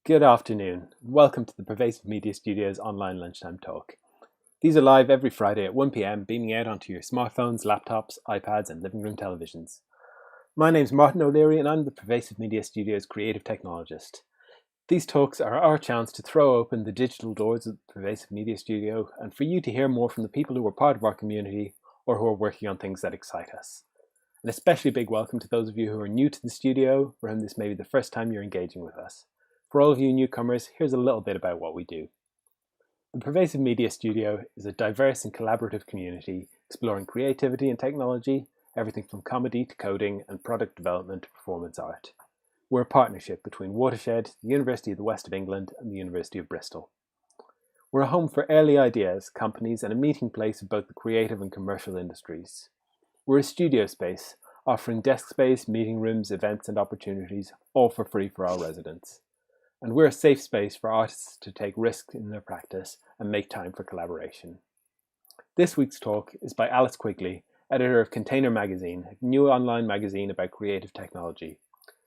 Good afternoon. Welcome to the Pervasive Media Studio's online lunchtime talk. These are live every Friday at 1 p.m, beaming out onto your smartphones, laptops, iPads, and living room televisions. My name's Martin O'Leary, and I'm the Pervasive Media Studio's creative technologist. These talks are our chance to throw open the digital doors of the Pervasive Media Studio and for you to hear more from the people who are part of our community or who are working on things that excite us. An especially big welcome to those of you who are new to the studio, for whom this may be the first time you're engaging with us. For all of you newcomers, here's a little bit about what we do. The Pervasive Media Studio is a diverse and collaborative community exploring creativity and technology, everything from comedy to coding and product development to performance art. We're a partnership between Watershed, the University of the West of England, and the University of Bristol. We're a home for early ideas, companies, and a meeting place of both the creative and commercial industries. We're a studio space, offering desk space, meeting rooms, events, and opportunities, all for free for our residents. And we're a safe space for artists to take risks in their practice and make time for collaboration. This week's talk is by Alice Quigley, editor of Container Magazine, a new online magazine about creative technology.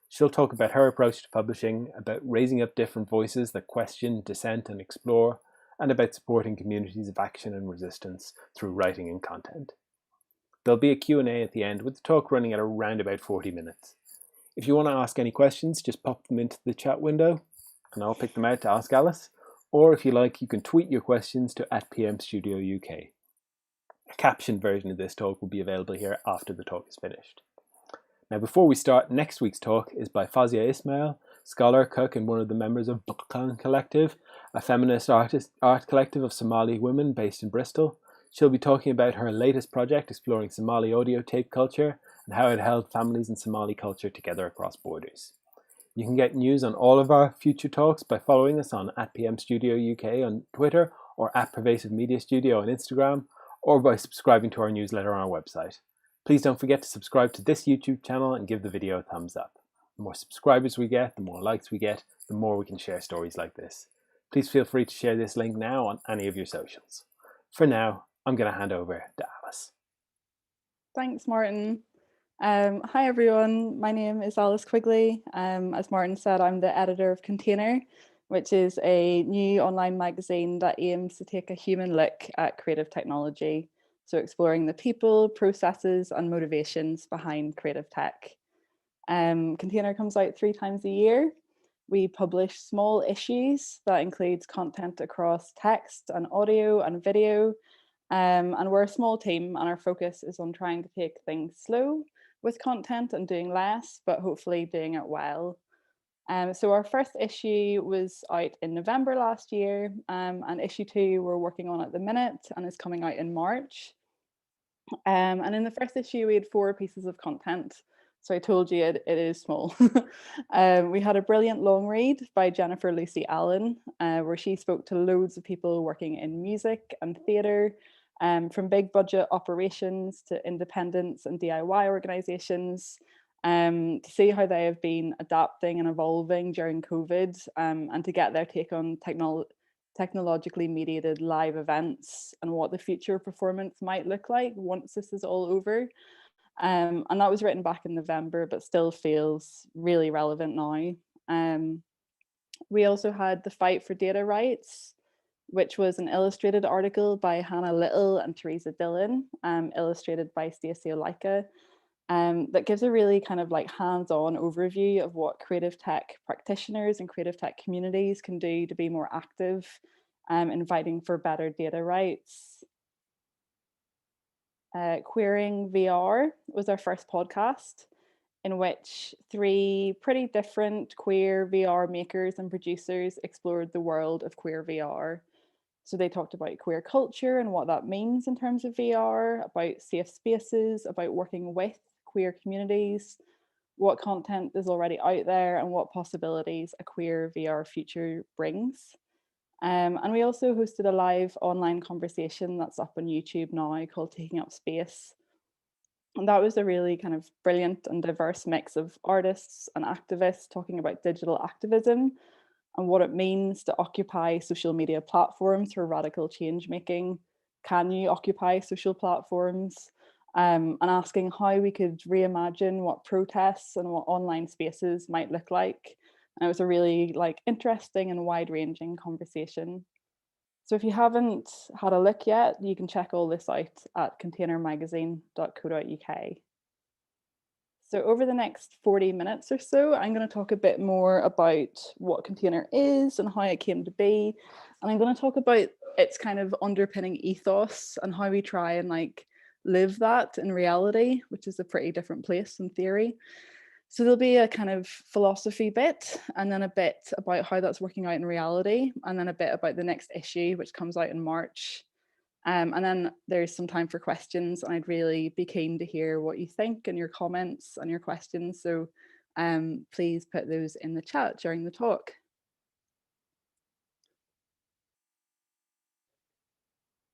She'll talk about her approach to publishing, about raising up different voices that question, dissent, and explore, and about supporting communities of action and resistance through writing and content. There'll be a Q&A at the end, with the talk running at around about 40 minutes. If you want to ask any questions, just pop them into the chat window, and I'll pick them out to ask Alice. Or if you like, you can tweet your questions to @PMStudioUK. A captioned version of this talk will be available here after the talk is finished. Now, before we start, next week's talk is by Fazia Ismail, scholar, cook, and one of the members of Bukan Collective, a feminist art collective of Somali women based in Bristol. She'll be talking about her latest project exploring Somali audio tape culture and how it held families and Somali culture together across borders. You can get news on all of our future talks by following us on @PMStudioUK on Twitter or @Pervasive Media Studio on Instagram, or by subscribing to our newsletter on our website. Please don't forget to subscribe to this YouTube channel and give the video a thumbs up. The more subscribers we get, the more likes we get, the more we can share stories like this. Please feel free to share this link now on any of your socials. For now, I'm going to hand over to Alice. Thanks, Martin. Hi, everyone. My name is Alice Quigley. As Martin said, I'm the editor of Container, which is a new online magazine that aims to take a human look at creative technology. So exploring the people, processes, and motivations behind creative tech. Container comes out 3 times a year. We publish small issues that includes content across text and audio and video. And we're a small team, and our focus is on trying to take things slow with content and doing less, but hopefully doing it well. So our first issue was out in November last year, and issue 2 we're working on at the minute and is coming out in March. And in the first issue, we had 4 pieces of content. So I told you it is small. We had a brilliant long read by Jennifer Lucy Allen, where she spoke to loads of people working in music and theatre, from big budget operations to independents and DIY organisations, to see how they have been adapting and evolving during COVID, and to get their take on technologically mediated live events and what the future performance might look like once this is all over. And that was written back in November, but still feels really relevant now. We also had The Fight for Data Rights, which was an illustrated article by Hannah Little and Teresa Dillon, illustrated by Stacey Olaika, that gives a really kind of like hands-on overview of what creative tech practitioners and creative tech communities can do to be more active, in fighting for better data rights. Queering VR was our first podcast, in which 3 pretty different queer VR makers and producers explored the world of queer VR. So they talked about queer culture and what that means in terms of VR, about safe spaces, about working with queer communities, what content is already out there, and what possibilities a queer VR future brings. And we also hosted a live online conversation that's up on YouTube now called Taking Up Space. And that was a really kind of brilliant and diverse mix of artists and activists talking about digital activism and what it means to occupy social media platforms for radical change making. Can you occupy social platforms? And asking how we could reimagine what protests and what online spaces might look like And it was a really interesting and wide-ranging conversation. So if you haven't had a look yet, you can check all this out at containermagazine.co.uk. So over the next 40 minutes or so, I'm going to talk a bit more about what Container is and how it came to be. And I'm going to talk about its kind of underpinning ethos and how we try and live that in reality, which is a pretty different place in theory. So there'll be a kind of philosophy bit, and then a bit about how that's working out in reality, and then a bit about the next issue, which comes out in March. And then there's some time for questions, and I'd really be keen to hear what you think and your comments and your questions. So please put those in the chat during the talk.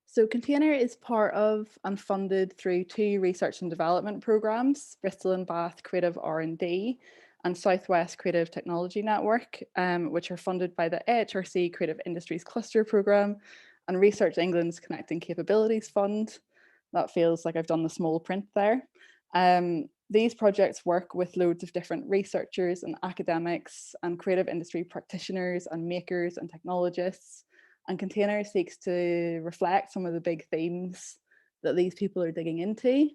So Container is part of and funded through 2 research and development programs, Bristol and Bath Creative R&D and Southwest Creative Technology Network, which are funded by the AHRC Creative Industries Cluster Programme and Research England's Connecting Capabilities Fund. That feels like I've done the small print there. These projects work with loads of different researchers and academics and creative industry practitioners and makers and technologists. And Container seeks to reflect some of the big themes that these people are digging into.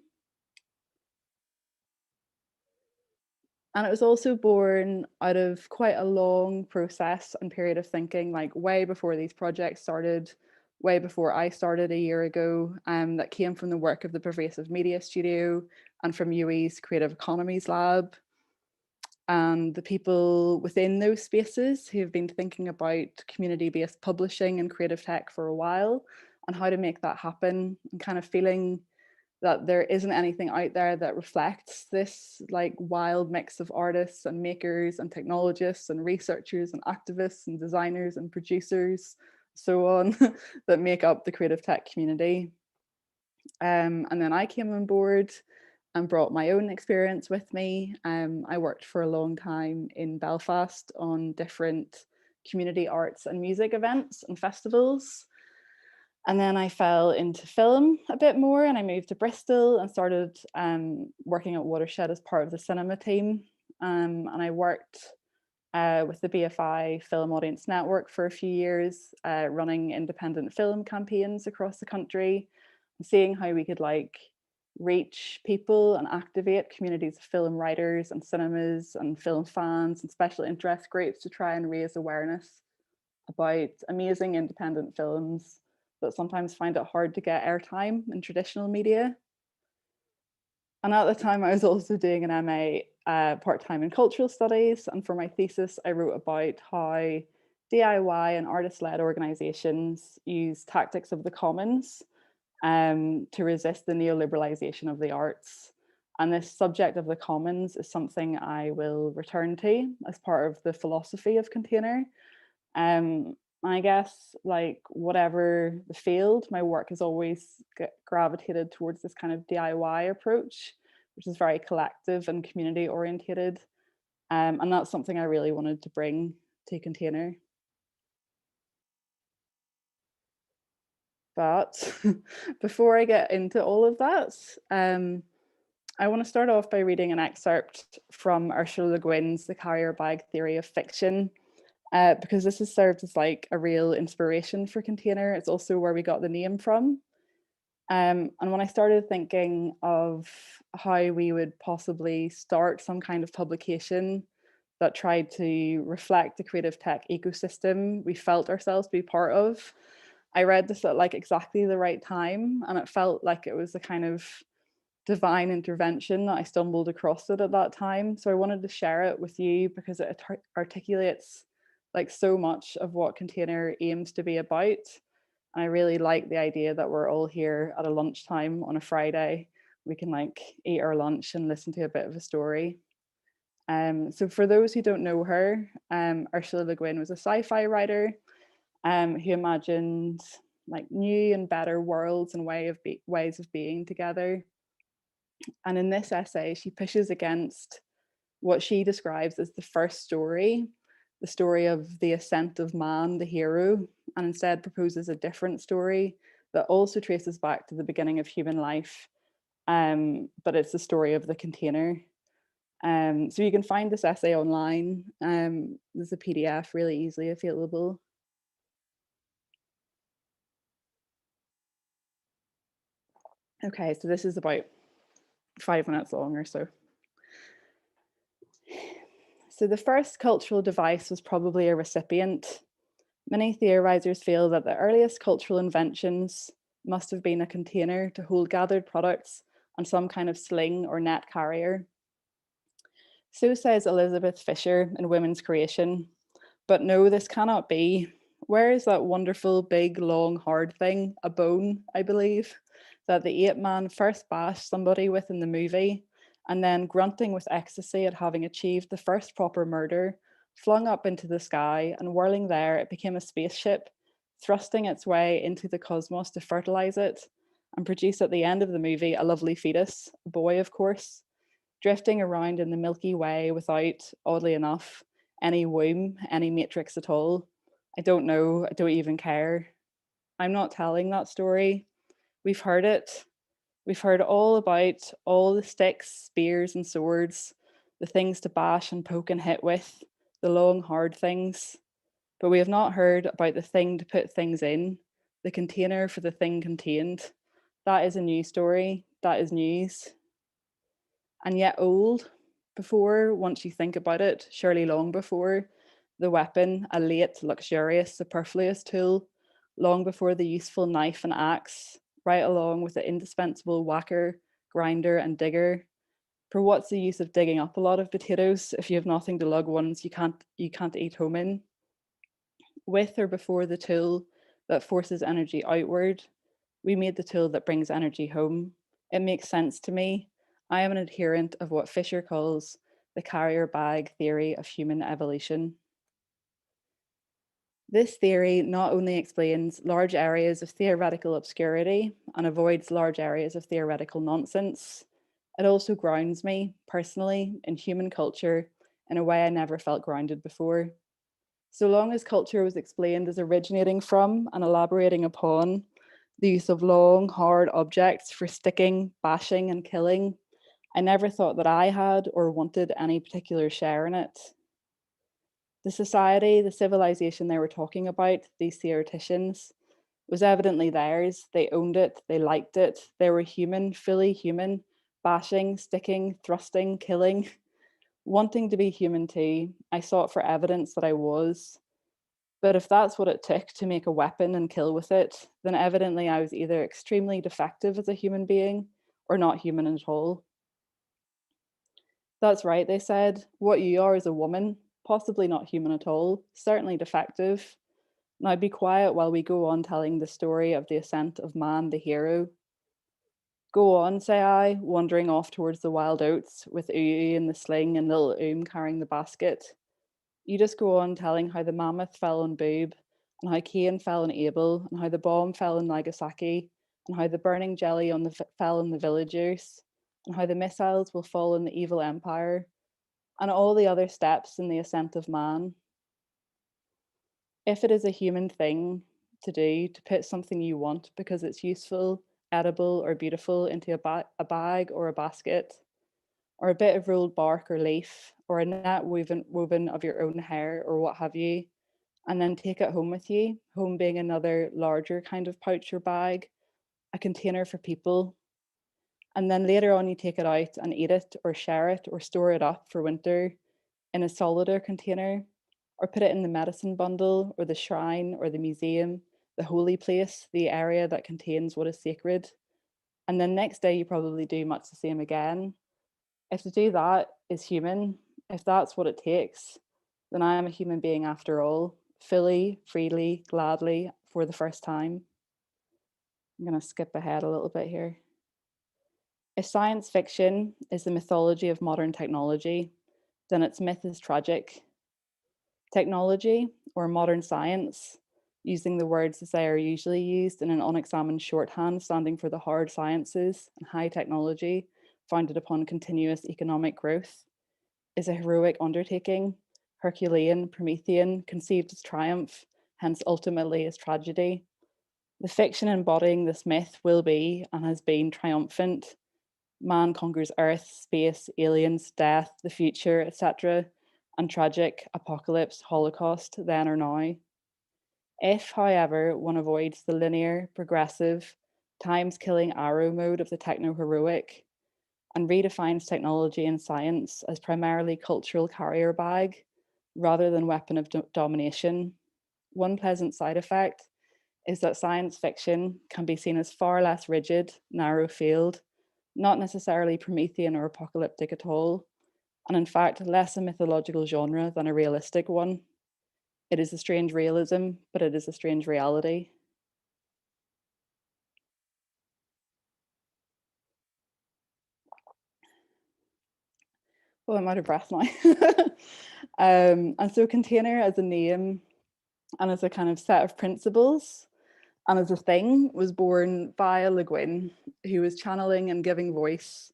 And it was also born out of quite a long process and period of thinking, way before these projects started, way before I started a year ago, that came from the work of the Pervasive Media Studio and from UWE's Creative Economies Lab. And the people within those spaces who have been thinking about community-based publishing and creative tech for a while and how to make that happen, and kind of feeling that there isn't anything out there that reflects this wild mix of artists and makers and technologists and researchers and activists and designers and producers, so on, that make up the creative tech community. And then I came on board and brought my own experience with me. I worked for a long time in Belfast on different community arts and music events and festivals. And then I fell into film a bit more, and I moved to Bristol and started working at Watershed as part of the cinema team. And I worked with the BFI Film Audience Network for a few years, running independent film campaigns across the country, and seeing how we could reach people and activate communities of film writers and cinemas and film fans and special interest groups to try and raise awareness about amazing independent films that sometimes find it hard to get airtime in traditional media. And at the time, I was also doing an MA part-time in cultural studies. And for my thesis, I wrote about how DIY and artist-led organizations use tactics of the commons to resist the neoliberalization of the arts. And this subject of the commons is something I will return to as part of the philosophy of Container. I guess whatever the field, my work has always gravitated towards this kind of DIY approach, which is very collective and community orientated. And that's something I really wanted to bring to Container. But before I get into all of that, I want to start off by reading an excerpt from Ursula Le Guin's The Carrier Bag Theory of Fiction, because this has served as a real inspiration for Container. It's also where we got the name from. And when I started thinking of how we would possibly start some kind of publication that tried to reflect the creative tech ecosystem we felt ourselves be part of, I read this at exactly the right time, and it felt like it was a kind of divine intervention that I stumbled across it at that time. So I wanted to share it with you because it articulates so much of what Container aims to be about. And I really like the idea that we're all here at a lunchtime on a Friday. We can eat our lunch and listen to a bit of a story. So for those who don't know her, Ursula Le Guin was a sci-fi writer who imagined new and better worlds and ways of being together. And in this essay, she pushes against what she describes as the first story, the story of the ascent of man, the hero, and instead proposes a different story that also traces back to the beginning of human life. But it's the story of the container. So you can find this essay online. There's a PDF really easily available. Okay, so this is about 5 minutes long or so. So the first cultural device was probably a recipient. Many theorizers feel that the earliest cultural inventions must have been a container to hold gathered products on some kind of sling or net carrier. So says Elizabeth Fisher in Women's Creation. But no, this cannot be. Where is that wonderful, big, long, hard thing? A bone, I believe, that the ape man first bashed somebody with in the movie, and then grunting with ecstasy at having achieved the first proper murder, flung up into the sky, and whirling there, it became a spaceship, thrusting its way into the cosmos to fertilize it, and produce at the end of the movie a lovely fetus, a boy, of course, drifting around in the Milky Way without, oddly enough, any womb, any matrix at all. I don't know, I don't even care. I'm not telling that story. We've heard it. We've heard all about all the sticks, spears, and swords, the things to bash and poke and hit with, the long, hard things. But we have not heard about the thing to put things in, the container for the thing contained. That is a new story. That is news. And yet old. Before, once you think about it, surely long before, the weapon, a late, luxurious, superfluous tool, long before the useful knife and axe, right along with the indispensable whacker, grinder, and digger. For what's the use of digging up a lot of potatoes if you have nothing to lug ones you can't eat home in? With or before the tool that forces energy outward, we made the tool that brings energy home. It makes sense to me. I am an adherent of what Fisher calls the carrier bag theory of human evolution. This theory not only explains large areas of theoretical obscurity and avoids large areas of theoretical nonsense, it also grounds me personally in human culture in a way I never felt grounded before. So long as culture was explained as originating from and elaborating upon the use of long, hard objects for sticking, bashing, and killing, I never thought that I had or wanted any particular share in it. The society, the civilization they were talking about, these theoreticians, was evidently theirs. They owned it, they liked it, they were human, fully human, bashing, sticking, thrusting, killing. Wanting to be human too, I sought for evidence that I was. But if that's what it took to make a weapon and kill with it, then evidently I was either extremely defective as a human being or not human at all. That's right, they said. What you are is a woman, possibly not human at all, certainly defective. Now be quiet while we go on telling the story of the ascent of man, the hero. Go on, say I, wandering off towards the wild oats with Uyu in the sling and little carrying the basket. You just go on telling how the mammoth fell on Boob, and how Cain fell on Abel, and how the bomb fell on Nagasaki, and how the burning jelly fell on the villagers, and how the missiles will fall on the evil empire, and all the other steps in the ascent of man. If it is a human thing to do to put something you want because it's useful, edible, or beautiful into a bag or a basket, or a bit of rolled bark or leaf, or a net woven of your own hair, or what have you, and then take it home with you, home being another larger kind of pouch or bag, a container for people. And then later on, you take it out and eat it, or share it, or store it up for winter in a solider container, or put it in the medicine bundle, or the shrine, or the museum, the holy place, the area that contains what is sacred. And then next day, you probably do much the same again. If to do that is human, if that's what it takes, then I am a human being after all, fully, freely, gladly, for the first time. I'm going to skip ahead a little bit here. If science fiction is the mythology of modern technology, then its myth is tragic. Technology, or modern science, using the words as they are usually used in an unexamined shorthand standing for the hard sciences and high technology founded upon continuous economic growth, is a heroic undertaking, Herculean, Promethean, conceived as triumph, hence ultimately as tragedy. The fiction embodying this myth will be and has been triumphant, Man conquers Earth, space, aliens, death, the future, etc., and tragic apocalypse, holocaust, then or now. If, however, one avoids the linear, progressive, times killing arrow mode of the techno heroic and redefines technology and science as primarily cultural carrier bag rather than weapon of domination, one pleasant side effect is that science fiction can be seen as far less rigid, narrow field, not necessarily Promethean or apocalyptic at all, and in fact, less a mythological genre than a realistic one. It is a strange realism, but it is a strange reality. Oh, I'm out of breath now. And so container as a name and as a kind of set of principles and as a thing was born via LeGuin, who was channeling and giving voice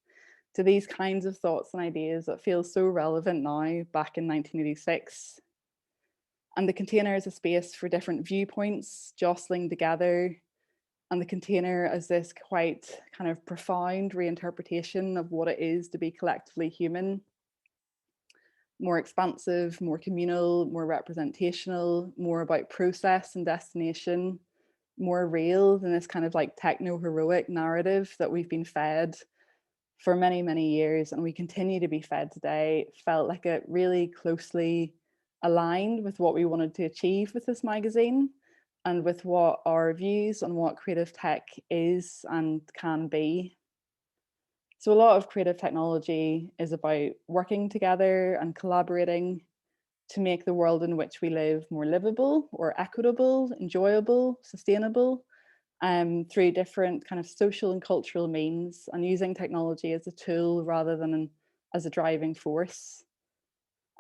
to these kinds of thoughts and ideas that feel so relevant now back in 1986. And the container is a space for different viewpoints jostling together, and the container as this quite kind of profound reinterpretation of what it is to be collectively human, more expansive, more communal, more representational, more about process and destination, more real than this kind of like techno heroic narrative that we've been fed for many, many years and we continue to be fed today. Felt like it really closely aligned with what we wanted to achieve with this magazine and with what our views on what creative tech is and can be. So a lot of creative technology is about working together and collaborating to make the world in which we live more livable or equitable, enjoyable, sustainable, through different kind of social and cultural means, and using technology as a tool rather than as a driving force.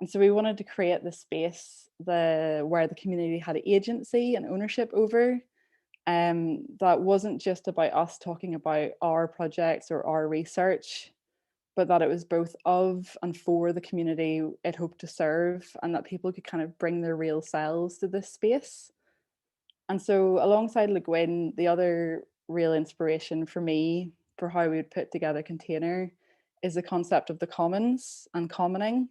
And so we wanted to create this space where the community had agency and ownership over. That wasn't just about us talking about our projects or our research, but that it was both of and for the community it hoped to serve, and that people could kind of bring their real selves to this space. And so, alongside Le Guin, the other real inspiration for me for how we would put together Container is the concept of the commons and commoning.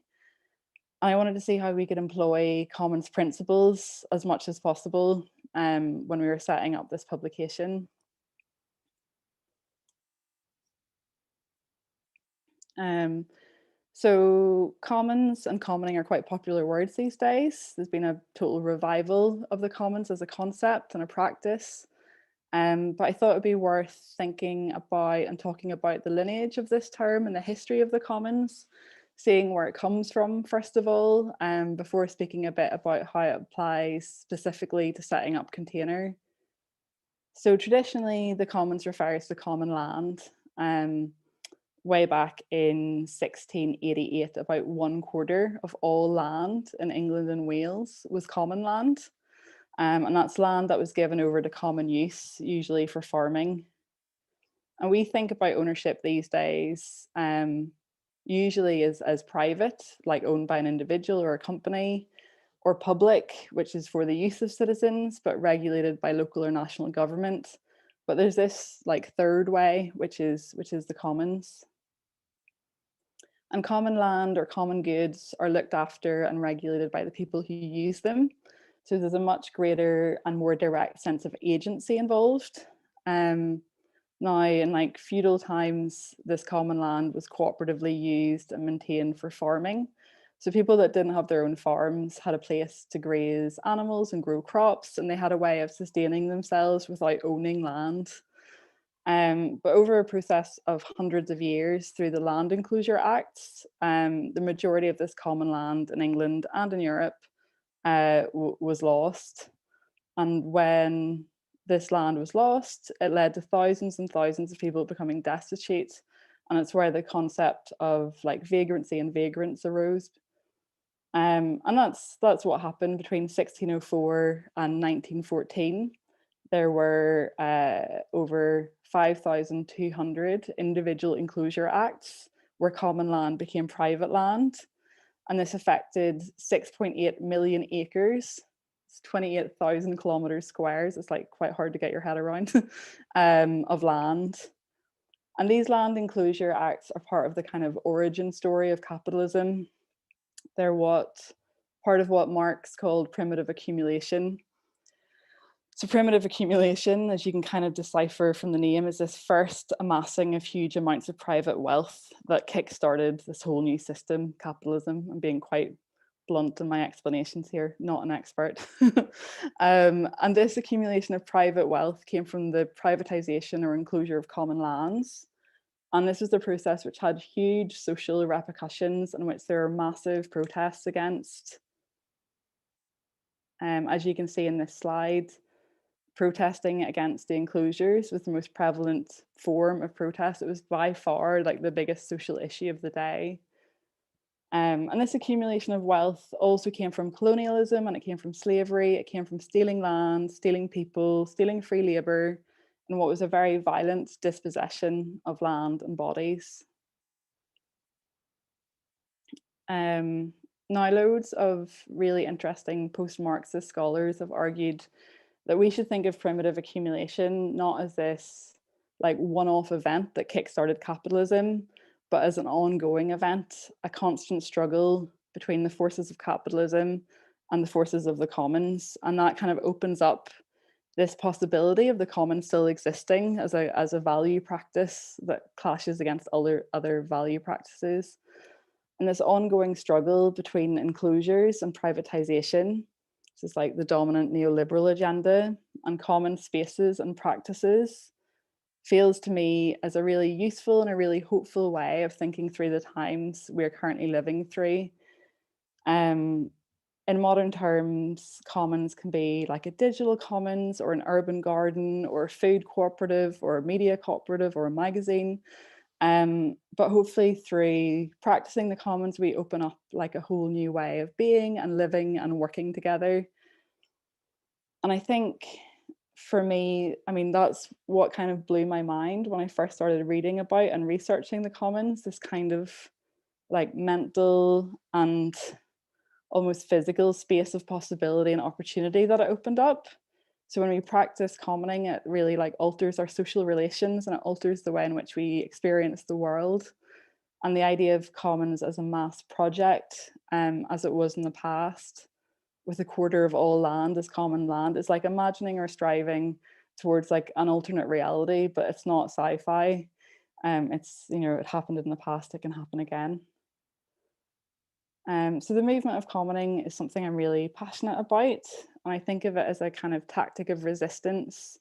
I wanted to see how we could employ commons principles as much as possible when we were setting up this publication. Um, so commons and commoning are quite popular words these days. There's been a total revival of the commons as a concept and a practice. But I thought it'd be worth thinking about and talking about the lineage of this term and the history of the commons, seeing where it comes from, first of all, before speaking a bit about how it applies specifically to setting up Container. So traditionally, the commons refers to common land. Way back in 1688, about 1/4 of all land in England and Wales was common land. And that's land that was given over to common use, usually for farming. And we think about ownership these days usually as private, like owned by an individual or a company, or public, which is for the use of citizens, but regulated by local or national government. But there's this like third way, which is the commons. And common land or common goods are looked after and regulated by the people who use them. So there's a much greater and more direct sense of agency involved. Now, in like feudal times, this common land was cooperatively used and maintained for farming. So people that didn't have their own farms had a place to graze animals and grow crops, and they had a way of sustaining themselves without owning land. But over a process of hundreds of years through the Land Enclosure Acts, the majority of this common land in England and in Europe was lost. And when this land was lost, it led to thousands and thousands of people becoming destitute. And it's where the concept of like vagrancy and vagrants arose. And that's what happened between 1604 and 1914. There were over 5,200 individual enclosure acts where common land became private land. And this affected 6.8 million acres. It's 28,000 kilometers squares. It's like quite hard to get your head around of land. And these land enclosure acts are part of the kind of origin story of capitalism. They're part of what Marx called primitive accumulation. So primitive accumulation, as you can kind of decipher from the name, is this first amassing of huge amounts of private wealth that kick-started this whole new system, capitalism. I'm being quite blunt in my explanations here, not an expert. And this accumulation of private wealth came from the privatization or enclosure of common lands. And this was the process which had huge social repercussions and which there are massive protests against. As you can see in this slide, protesting against the enclosures was the most prevalent form of protest. It was by far like the biggest social issue of the day. And this accumulation of wealth also came from colonialism, and it came from slavery. It came from stealing land, stealing people, stealing free labor, and what was a very violent dispossession of land and bodies. Now, loads of really interesting post-Marxist scholars have argued that we should think of primitive accumulation not as this like one-off event that kickstarted capitalism, but as an ongoing event, a constant struggle between the forces of capitalism and the forces of the commons. And that kind of opens up this possibility of the commons still existing as a value practice that clashes against other value practices. And this ongoing struggle between enclosures and privatization, this is like the dominant neoliberal agenda, and common spaces and practices, feels to me as a really useful and a really hopeful way of thinking through the times we're currently living through. In modern terms, commons can be like a digital commons or an urban garden or a food cooperative or a media cooperative or a magazine. But hopefully through practicing the commons, we open up like a whole new way of being and living and working together. And I think for me, I mean, that's what kind of blew my mind when I first started reading about and researching the commons, this kind of like mental and almost physical space of possibility and opportunity that it opened up. So when we practice commoning, it really like alters our social relations and it alters the way in which we experience the world. And the idea of commons as a mass project, as it was in the past, with a quarter of all land as common land, is like imagining or striving towards like an alternate reality, but it's not sci-fi. It's, you know, it happened in the past, it can happen again. So the movement of commoning is something I'm really passionate about. And I think of it as a kind of tactic of resistance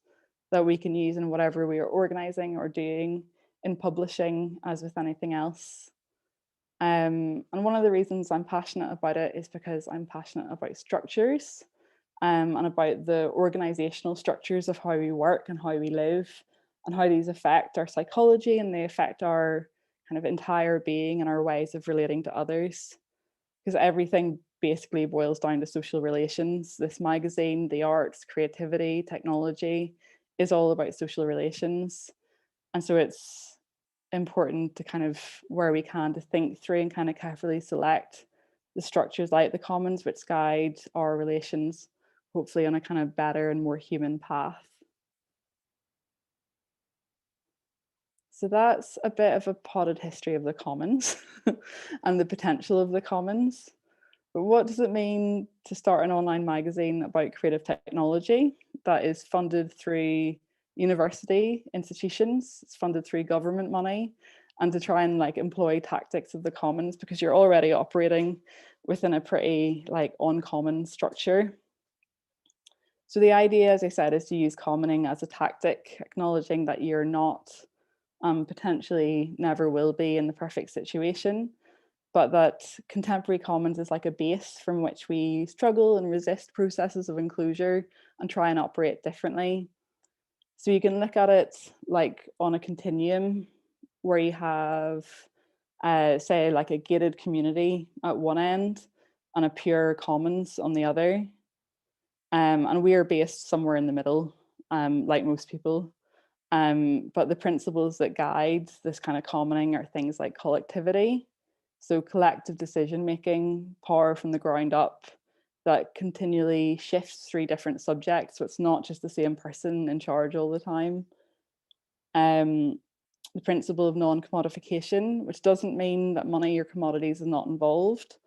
that we can use in whatever we are organizing or doing in publishing, as with anything else. And one of the reasons I'm passionate about it is because I'm passionate about structures, and about the organizational structures of how we work and how we live and how these affect our psychology and they affect our kind of entire being and our ways of relating to others, because everything basically boils down to social relations. This magazine, the arts, creativity, technology is all about social relations. And so it's important to kind of, where we can, to think through and kind of carefully select the structures like the commons which guide our relations, hopefully on a kind of better and more human path. So that's a bit of a potted history of the commons and the potential of the commons. But what does it mean to start an online magazine about creative technology that is funded through university institutions, it's funded through government money, and to try and like employ tactics of the commons, because you're already operating within a pretty like uncommon structure. So the idea, as I said, is to use commoning as a tactic, acknowledging that you're not, potentially never will be in the perfect situation, but that contemporary commons is like a base from which we struggle and resist processes of enclosure and try and operate differently. So you can look at it like on a continuum where you have, say, like a gated community at one end and a pure commons on the other. And we are based somewhere in the middle, like most people. But the principles that guide this kind of commoning are things like collectivity, so collective decision making, power from the ground up that continually shifts through different subjects. So it's not just the same person in charge all the time. the principle of non-commodification, which doesn't mean that money or commodities is not involved,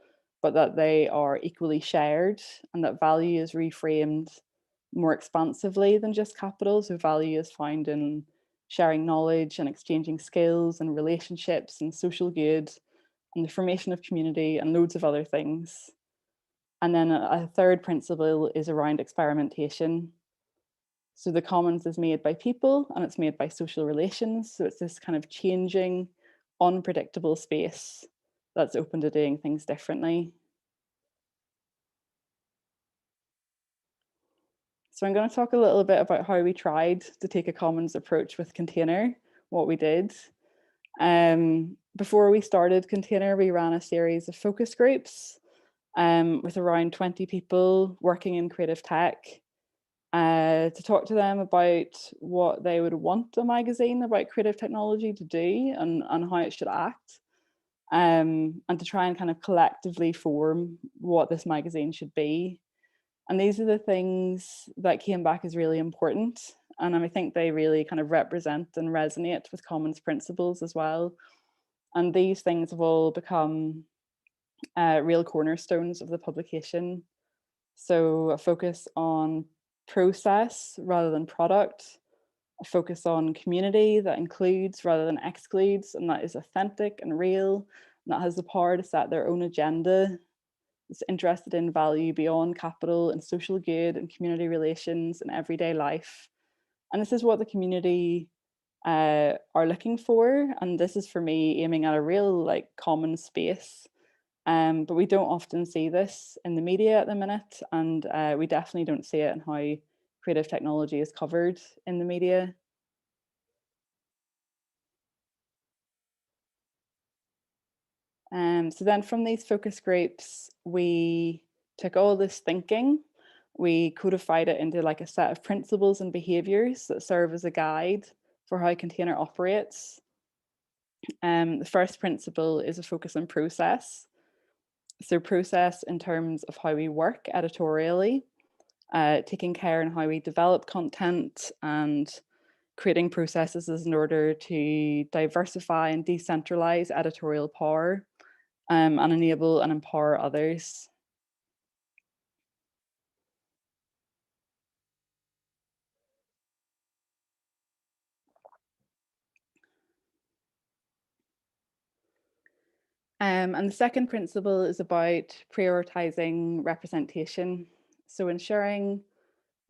but that they are equally shared and that value is reframed more expansively than just capital. So value is found in sharing knowledge and exchanging skills and relationships and social good and the formation of community and loads of other things. And then a third principle is around experimentation. So the commons is made by people and it's made by social relations. So it's this kind of changing, unpredictable space that's open to doing things differently. So I'm going to talk a little bit about how we tried to take a commons approach with Container, what we did. Before we started Container, we ran a series of focus groups with around 20 people working in creative tech to talk to them about what they would want a magazine about creative technology to do and how it should act, and to try and kind of collectively form what this magazine should be. And these are the things that came back as really important. And I think they really kind of represent and resonate with Commons principles as well. And these things have all become real cornerstones of the publication. So a focus on process rather than product, a focus on community that includes rather than excludes, and that is authentic and real, and that has the power to set their own agenda. It's interested in value beyond capital and social good and community relations and everyday life. And this is what the community are looking for. And this is for me aiming at a real like common space. But we don't often see this in the media at the minute. And we definitely don't see it in how creative technology is covered in the media. So then from these focus groups, we took all this thinking, we codified it into like a set of principles and behaviors that serve as a guide for how Container operates. The first principle is a focus on process. So process in terms of how we work editorially, taking care in how we develop content and creating processes in order to diversify and decentralize editorial power and enable and empower others. And the second principle is about prioritizing representation. So ensuring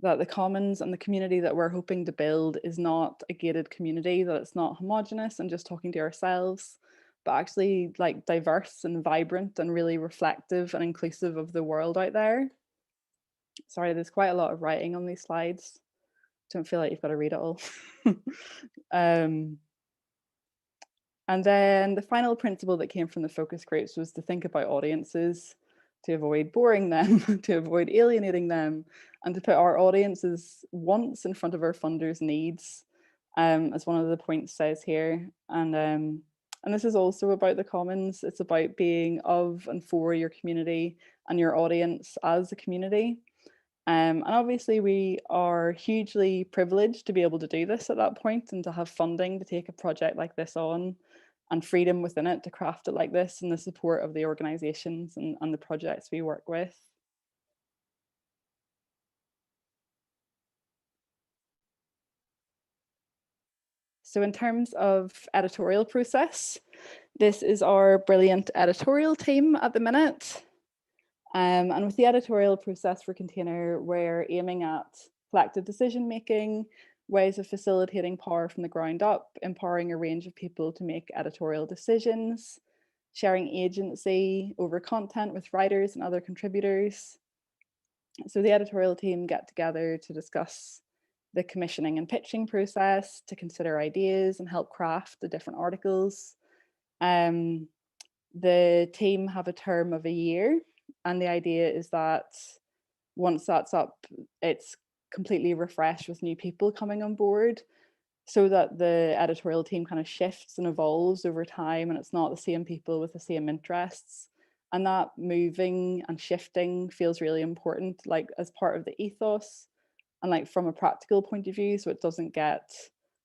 that the commons and the community that we're hoping to build is not a gated community, that it's not homogenous and just talking to ourselves, but actually like diverse and vibrant and really reflective and inclusive of the world out there. Sorry, there's quite a lot of writing on these slides. Don't feel like you've got to read it all. And then the final principle that came from the focus groups was to think about audiences, to avoid boring them, to avoid alienating them, and to put our audience's wants in front of our funders' needs, as one of the points says here. And this is also about the commons. It's about being of and for your community and your audience as a community. And obviously we are hugely privileged to be able to do this at that point and to have funding to take a project like this on and freedom within it to craft it like this and the support of the organizations and the projects we work with. So in terms of editorial process, this is our brilliant editorial team at the minute. And with the editorial process for Container, we're aiming at collective decision making, ways of facilitating power from the ground up, empowering a range of people to make editorial decisions, sharing agency over content with writers and other contributors. So the editorial team get together to discuss the commissioning and pitching process, to consider ideas and help craft the different articles. The team have a term of a year, and the idea is that once that's up, it's completely refreshed with new people coming on board so that the editorial team kind of shifts and evolves over time and it's not the same people with the same interests. And that moving and shifting feels really important, like as part of the ethos and like from a practical point of view, so it doesn't get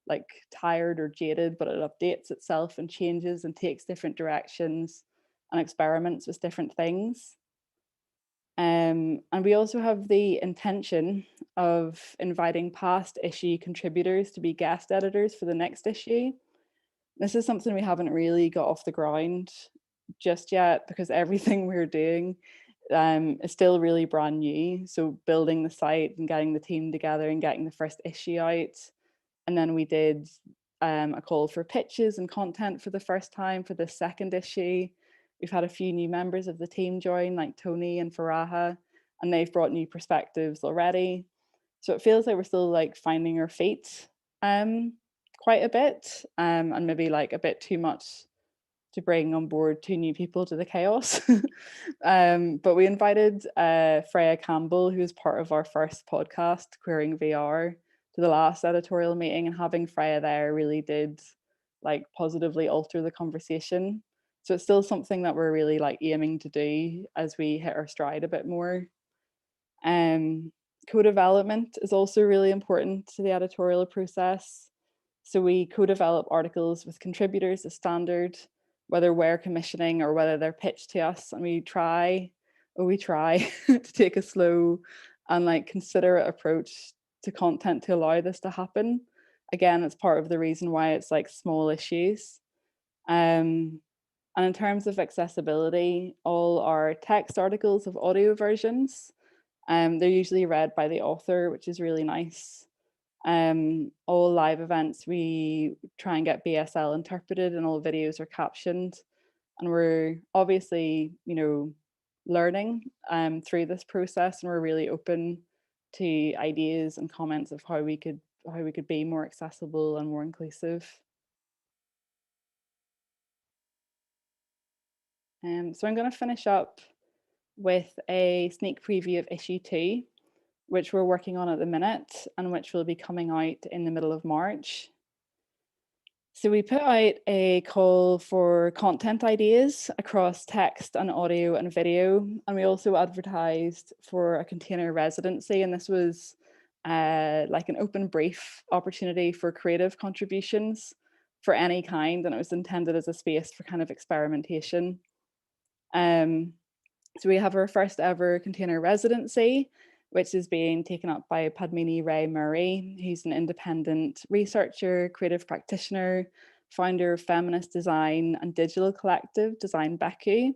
like tired or jaded, but it updates itself and changes and takes different directions and experiments with different things. And we also have the intention of inviting past issue contributors to be guest editors for the next issue. This is something we haven't really got off the ground just yet because everything we're doing is still really brand new. So building the site and getting the team together and getting the first issue out. And then we did a call for pitches and content for the first time for the second issue. We've had a few new members of the team join, like Tony and Faraha, and they've brought new perspectives already. So it feels like we're still like finding our feet quite a bit, and maybe like a bit too much to bring on board two new people to the chaos. But we invited Freya Campbell, who was part of our first podcast, Queering VR, to the last editorial meeting, and having Freya there really did like positively alter the conversation. So it's still something that we're really like aiming to do as we hit our stride a bit more. Um, Co-development is also really important to the editorial process. So we co-develop articles with contributors as standard, whether we're commissioning or whether they're pitched to us, and we try to take a slow and like considerate approach to content to allow this to happen. Again, it's part of the reason why it's like small issues. And in terms of accessibility, all our text articles have audio versions. They're usually read by the author, which is really nice. All live events, we try and get BSL interpreted and all videos are captioned. And we're obviously, learning through this process, and we're really open to ideas and comments of how we could be more accessible and more inclusive. So I'm going to finish up with a sneak preview of issue 2, which we're working on at the minute and which will be coming out in the middle of March. So we put out a call for content ideas across text and audio and video, and we also advertised for a container residency, and this was like an open brief opportunity for creative contributions for any kind, and it was intended as a space for kind of experimentation. So we have our first ever container residency, which is being taken up by Padmini Ray Murray, who's an independent researcher, creative practitioner, founder of feminist design and digital collective Design Beku.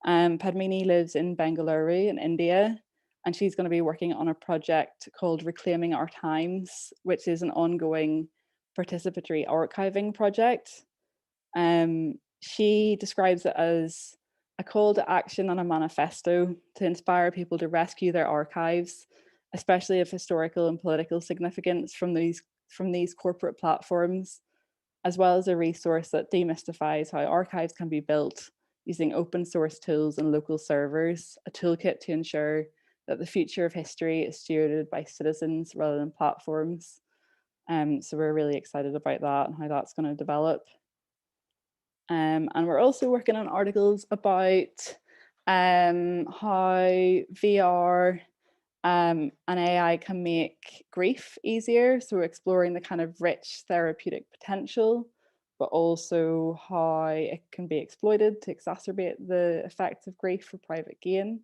Padmini lives in Bengaluru in India, and she's going to be working on a project called Reclaiming Our Times, which is an ongoing participatory archiving project. She describes it as a call to action and a manifesto to inspire people to rescue their archives, especially of historical and political significance from these corporate platforms, as well as a resource that demystifies how archives can be built using open source tools and local servers, a toolkit to ensure that the future of history is stewarded by citizens rather than platforms. So we're really excited about that and how that's going to develop. And we're also working on articles about how VR and AI can make grief easier. So we're exploring the kind of rich therapeutic potential, but also how it can be exploited to exacerbate the effects of grief for private gain.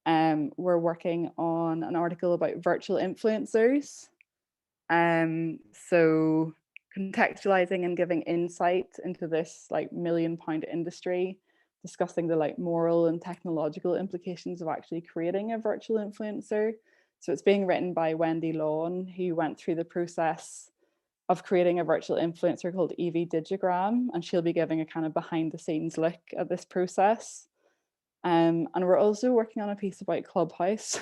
We're working on an article about virtual influencers. So contextualizing and giving insight into this like £1 million industry, discussing the like moral and technological implications of actually creating a virtual influencer. So it's being written by Wendy Lawn, who went through the process of creating a virtual influencer called Evie Digigram, and she'll be giving a kind of behind the scenes look at this process. And we're also working on a piece about Clubhouse,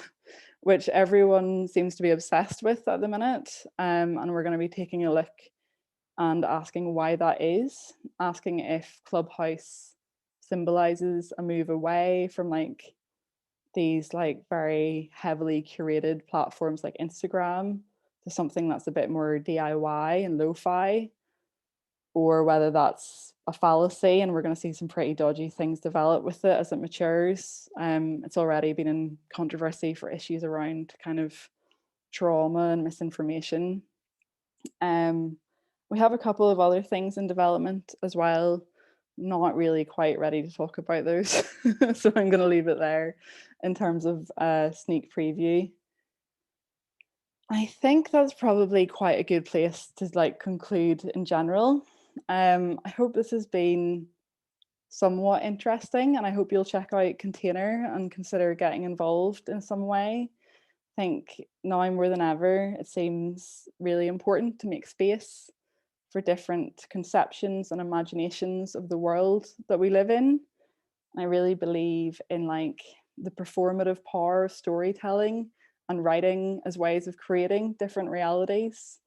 which everyone seems to be obsessed with at the minute. And we're going to be taking a look and asking why that is, asking if Clubhouse symbolizes a move away from like these like very heavily curated platforms like Instagram to something that's a bit more DIY and lo-fi, or whether that's a fallacy and we're going to see some pretty dodgy things develop with it as it matures. It's already been in controversy for issues around kind of trauma and misinformation. We have a couple of other things in development as well. Not really quite ready to talk about those, so I'm going to leave it there in terms of a sneak preview. I think that's probably quite a good place to like conclude in general. I hope this has been somewhat interesting, and I hope you'll check out Container and consider getting involved in some way. I think now more than ever, it seems really important to make space for different conceptions and imaginations of the world that we live in. I really believe in like the performative power of storytelling and writing as ways of creating different realities,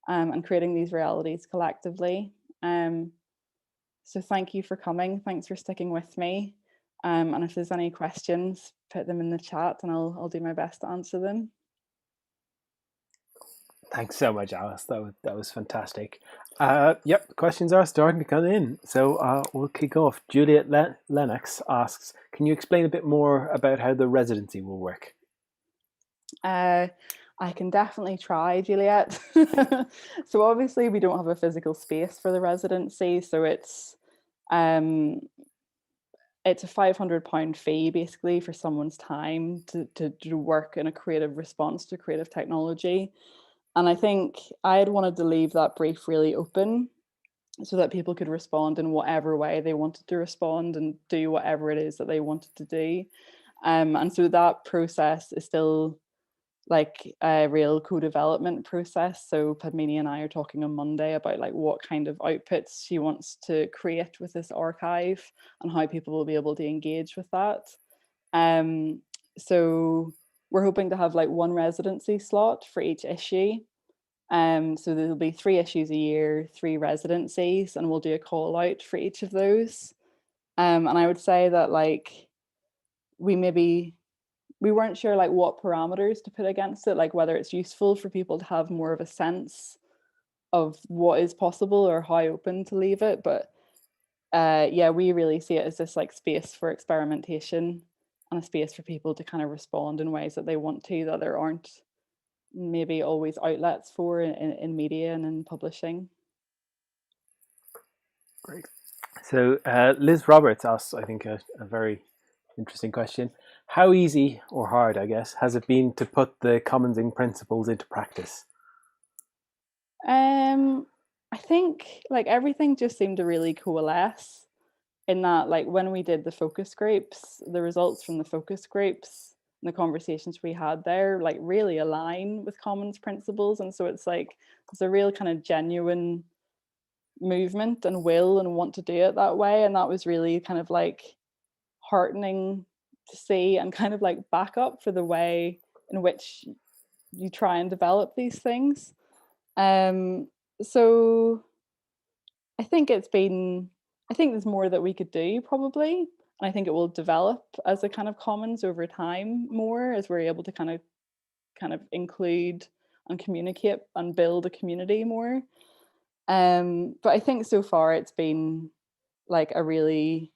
and creating these realities collectively. So thank you for coming. Thanks for sticking with me. And if there's any questions, put them in the chat and I'll do my best to answer them. Thanks so much, Alice. That was fantastic. Yep, questions are starting to come in. So we'll kick off. Juliet Lennox asks, can you explain a bit more about how the residency will work? I can definitely try, Juliet. So obviously we don't have a physical space for the residency, so it's a £500 fee basically for someone's time to work in a creative response to creative technology. And I think I had wanted to leave that brief really open so that people could respond in whatever way they wanted to respond and do whatever it is that they wanted to do. And so that process is still like a real co-development process. So Padmini and I are talking on Monday about like what kind of outputs she wants to create with this archive and how people will be able to engage with that. So we're hoping to have like one residency slot for each issue. So there'll be 3 issues a year, 3 residencies, and we'll do a call out for each of those. And I would say that like we weren't sure like what parameters to put against it, like whether it's useful for people to have more of a sense of what is possible or how open to leave it. But yeah, we really see it as this like space for experimentation and a space for people to kind of respond in ways that they want to, that there aren't maybe always outlets for in media and in publishing. Great. So Liz Roberts asks, I think, a very interesting question. How easy or hard, I guess, has it been to put the commonsing principles into practice? I think like everything just seemed to really coalesce in that, like when we did the focus groups, the results from the focus groups and the conversations we had there like really align with commons principles. And so it's like there's a real kind of genuine movement and will and want to do it that way. And that was really kind of like heartening to see and kind of like backup for the way in which you try and develop these things. So I think there's more that we could do probably. And I think it will develop as a kind of commons over time more as we're able to kind of include and communicate and build a community more. But I think so far it's been like a really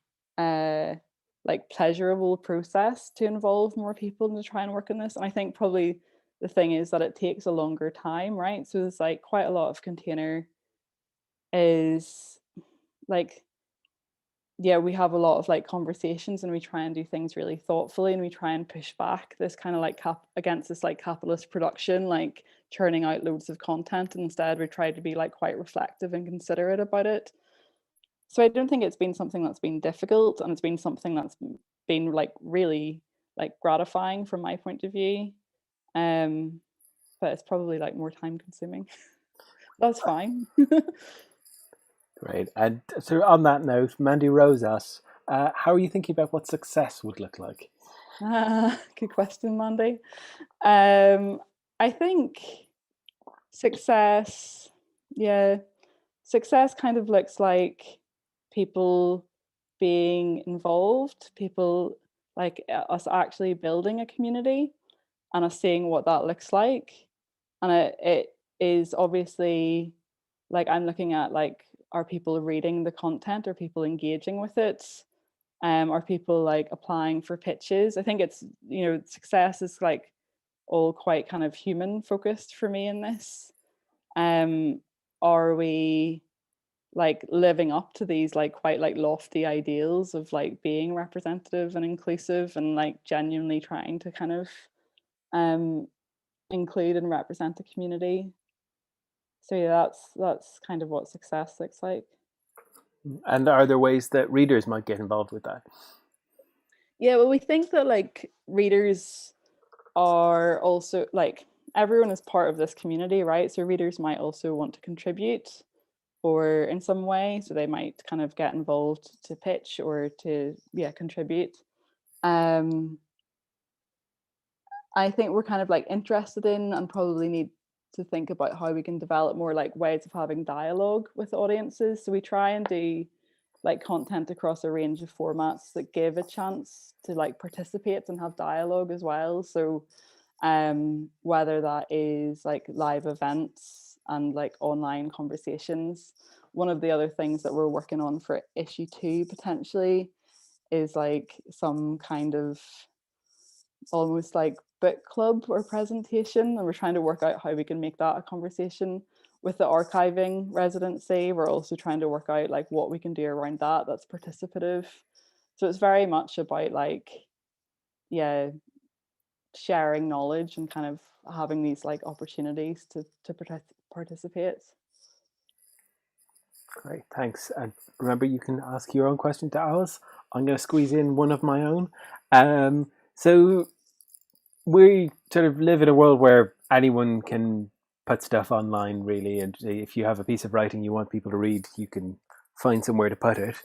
like pleasurable process to involve more people and to try and work on this. And I think probably the thing is that it takes a longer time, right? So there's like quite a lot of Container is like, yeah, we have a lot of like conversations and we try and do things really thoughtfully and we try and push back this kind of like against this like capitalist production, like churning out loads of content. And instead we try to be like quite reflective and considerate about it. So I don't think it's been something that's been difficult, and it's been something that's been like really like gratifying from my point of view. But it's probably like more time consuming. That's fine. Great. And so on that note, Mandy Rose asks, how are you thinking about what success would look like? Good question, Mandy. I think success, yeah, success kind of looks like people being involved, people like us actually building a community and us seeing what that looks like. And it is obviously like I'm looking at like, are people reading the content? Are people engaging with it? Are people like applying for pitches? I think it's, success is like all quite kind of human focused for me in this. are we like living up to these like quite like lofty ideals of like being representative and inclusive and like genuinely trying to kind of include and represent the community. So yeah, that's kind of what success looks like. And are there ways that readers might get involved with that? Yeah, well, we think that like readers are also like everyone is part of this community, right? So readers might also want to contribute or in some way, so they might kind of get involved to pitch or to contribute. Um, I think we're kind of like interested in and probably need to think about how we can develop more like ways of having dialogue with audiences. So we try and do like content across a range of formats that give a chance to like participate and have dialogue as well. So whether that is like live events and like online conversations. One of the other things that we're working on for issue 2 potentially is like some kind of almost like book club or presentation, and we're trying to work out how we can make that a conversation. With the archiving residency, we're also trying to work out like what we can do around that that's participative. So it's very much about like yeah sharing knowledge and kind of having these like opportunities to participate. Great, thanks. And remember, you can ask your own question to Alice. I'm going to squeeze in one of my own. So we sort of live in a world where anyone can put stuff online, really. And if you have a piece of writing you want people to read, you can find somewhere to put it.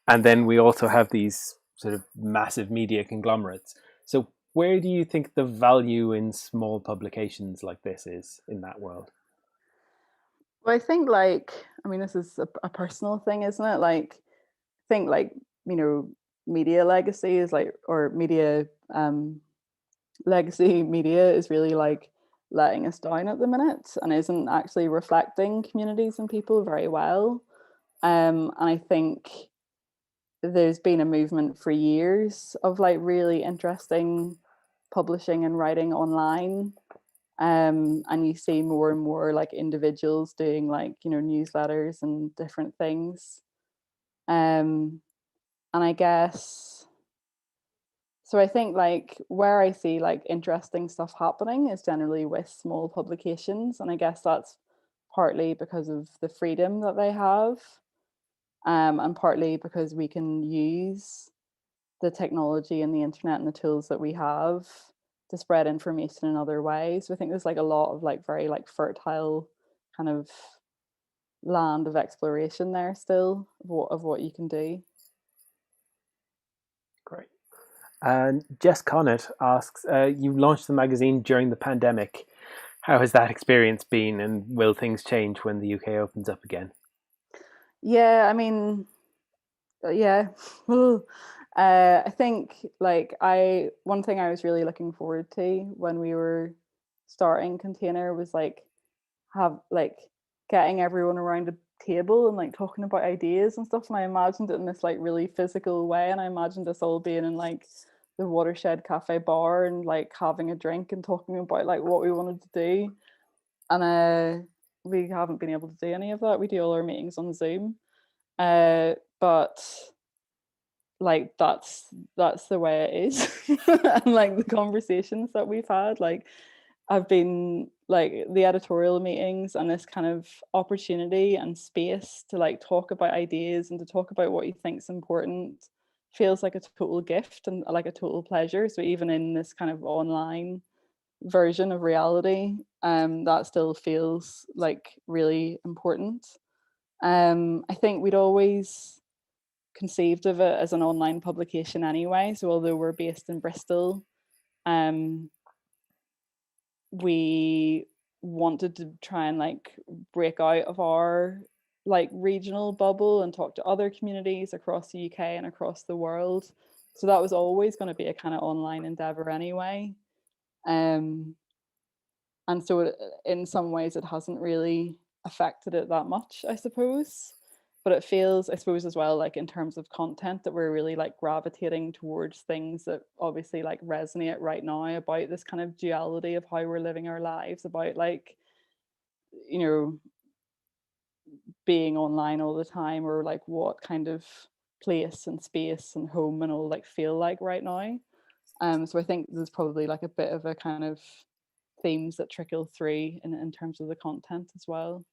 And then we also have these sort of massive media conglomerates. So where do you think the value in small publications like this is in that world? Well, I think like I mean this is a personal thing, isn't it? Like I think like you know media legacy is like or media legacy media is really like letting us down at the minute and isn't actually reflecting communities and people very well. And I think there's been a movement for years of like really interesting publishing and writing online. And you see more and more like individuals doing like newsletters and different things. And I guess so I think like where I see like interesting stuff happening is generally with small publications, and I guess that's partly because of the freedom that they have, and partly because we can use the technology and the internet and the tools that we have to spread information in other ways. So I think there's like a lot of like very like fertile kind of land of exploration there still of what you can do. Great. And Jess Connett asks, you launched the magazine during the pandemic. How has that experience been, and will things change when the UK opens up again? Yeah, I mean, yeah. I think like I one thing I was really looking forward to when we were starting Container was like have like getting everyone around a table and like talking about ideas and stuff. And I imagined it in this like really physical way. And I imagined us all being in like the Watershed cafe bar and like having a drink and talking about like what we wanted to do. And we haven't been able to do any of that. We do all our meetings on Zoom. But like that's the way it is. And like the conversations that we've had, like I've been like the editorial meetings and this kind of opportunity and space to like talk about ideas and to talk about what you think's important feels like a total gift and like a total pleasure. So even in this kind of online version of reality, that still feels like really important. I think we'd always conceived of it as an online publication anyway. So although we're based in Bristol, um, we wanted to try and like break out of our like regional bubble and talk to other communities across the UK and across the world. So that was always going to be a kind of online endeavor anyway. Um, and so in some ways it hasn't really affected it that much, I suppose. But it feels, I suppose, as well, like in terms of content, that we're really like gravitating towards things that obviously like resonate right now about this kind of duality of how we're living our lives, about like you know being online all the time, or like what kind of place and space and home and all like feel like right now. So I think there's probably like a bit of a kind of themes that trickle through in terms of the content as well.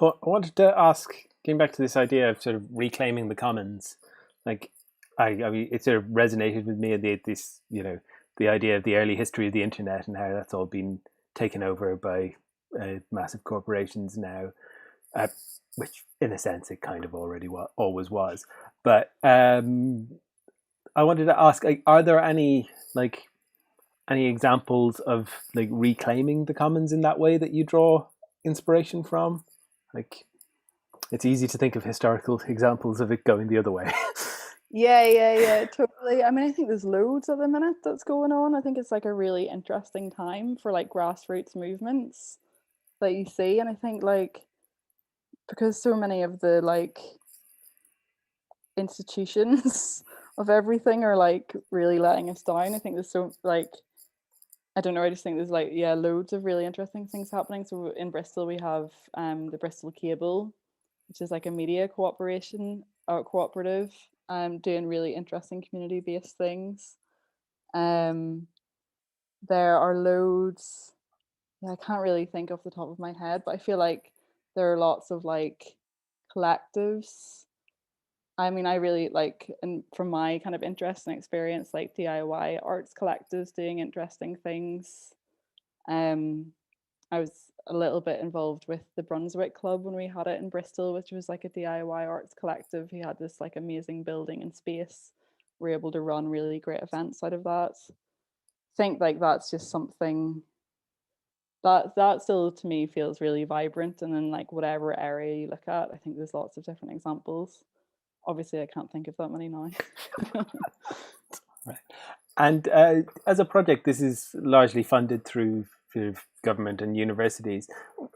I wanted to ask, getting back to this idea of sort of reclaiming the commons, like I mean, it sort of resonated with me, this, you know, the idea of the early history of the internet and how that's all been taken over by massive corporations now, which in a sense it kind of already always was. But I wanted to ask, like, are there any examples of like reclaiming the commons in that way that you draw inspiration from? Like, it's easy to think of historical examples of it going the other way. Yeah, totally. I mean, I think there's loads at the minute that's going on. I think it's like a really interesting time for like grassroots movements that you see. And I think like because so many of the like institutions of everything are like really letting us down, I think there's so like, I don't know, I just think there's like, yeah, loads of really interesting things happening. So in Bristol, we have the Bristol Cable, which is like a media cooperation or cooperative, doing really interesting community-based things. There are loads, yeah, I can't really think off the top of my head, but I feel like there are lots of like collectives. I mean, I really like, and from my kind of interest and experience, like DIY arts collectives doing interesting things. I was a little bit involved with the Brunswick Club when we had it in Bristol, which was like a DIY arts collective. We had this like amazing building and space. We're able to run really great events out of that. I think like that's just something that still to me feels really vibrant. And then like whatever area you look at, I think there's lots of different examples. Obviously, I can't think of that many now. Right. And as a project, this is largely funded through sort of government and universities.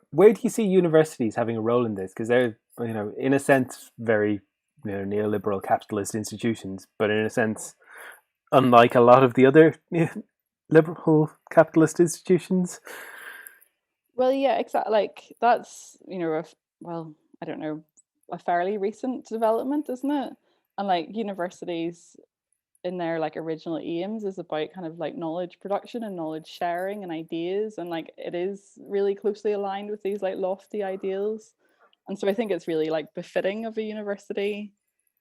Where do you see universities having a role in this? Because they're, you know, in a sense, very, you know, neoliberal capitalist institutions, but in a sense, unlike a lot of the other liberal capitalist institutions. Well, yeah, exactly. Like that's, you know, well, I don't know, a fairly recent development, isn't it? And like universities in their like original aims is about kind of like knowledge production and knowledge sharing and ideas, and like it is really closely aligned with these like lofty ideals. And so I think it's really like befitting of a university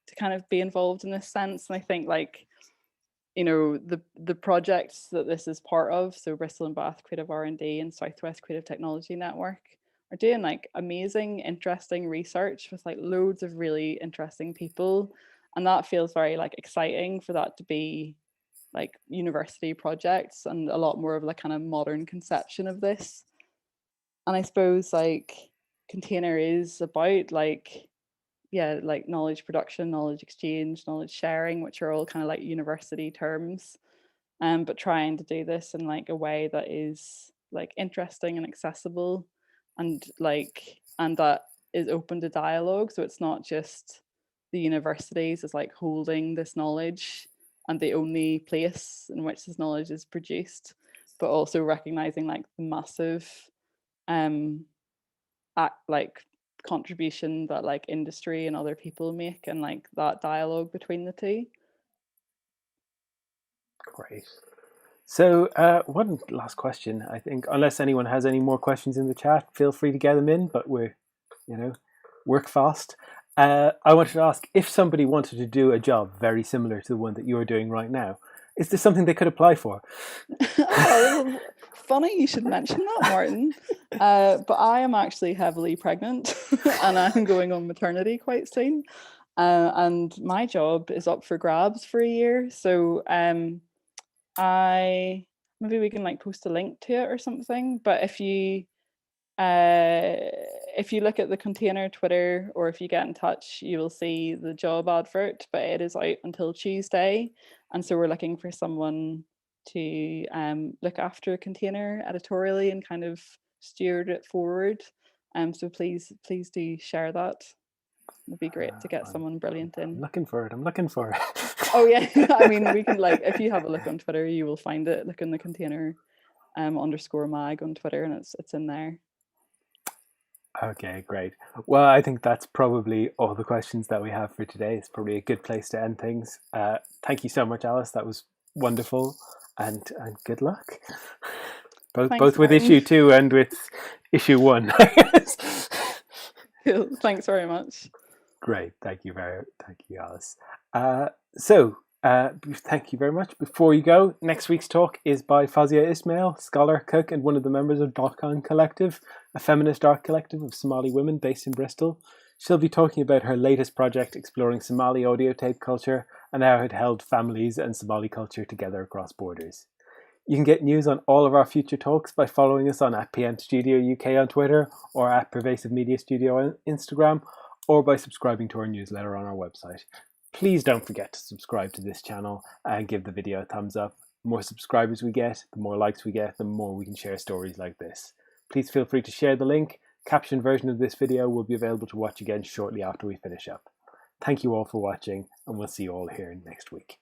to kind of be involved in this sense. And I think like, you know, the projects that this is part of, so Bristol and Bath Creative R&D and Southwest Creative Technology Network, are doing like amazing, interesting research with like loads of really interesting people. And that feels very like exciting for that to be like university projects and a lot more of like kind of modern conception of this. And I suppose like Container is about like, yeah, like knowledge production, knowledge exchange, knowledge sharing, which are all kind of like university terms, but trying to do this in like a way that is like interesting and accessible, and like, and that is open to dialogue. So it's not just the universities is like holding this knowledge and the only place in which this knowledge is produced, but also recognizing like the massive um like contribution that like industry and other people make, and like that dialogue between the two. Great. So one last question, I think, unless anyone has any more questions in the chat, feel free to get them in, but we're, you know, work fast. I wanted to ask, if somebody wanted to do a job very similar to the one that you're doing right now, is this something they could apply for? Oh, funny you should mention that, Martin. But I am actually heavily pregnant and I'm going on maternity quite soon. And my job is up for grabs for a year. So I maybe we can like post a link to it or something. But uh, if you look at the Container Twitter, or if you get in touch, you will see the job advert, but it is out until Tuesday. And so we're looking for someone to look after Container editorially and kind of steward it forward. So please do share that. It'd be great to get someone brilliant in. I'm looking for it. Oh yeah, I mean, we can like, if you have a look on Twitter, you will find it. Look in the Container _mag on Twitter, and it's in there. Okay, great. Well, I think that's probably all the questions that we have for today. It's probably a good place to end things. Thank you so much, Alice. That was wonderful, and good luck. Thanks, Both with Martin. issue 2 and with issue 1. Cool. Thanks very much. Great. Thank you, Alice. Thank you very much. Before you go, next week's talk is by Fazia Ismail, scholar, cook, and one of the members of Dotcon Collective, a feminist art collective of Somali women based in Bristol. She'll be talking about her latest project exploring Somali audio tape culture and how it held families and Somali culture together across borders. You can get news on all of our future talks by following us on @PN Studio UK on Twitter or @Pervasive Media Studio on Instagram, or by subscribing to our newsletter on our website. Please don't forget to subscribe to this channel and give the video a thumbs up. The more subscribers we get, the more likes we get, the more we can share stories like this. Please feel free to share the link. Captioned version of this video will be available to watch again shortly after we finish up. Thank you all for watching, and we'll see you all here next week.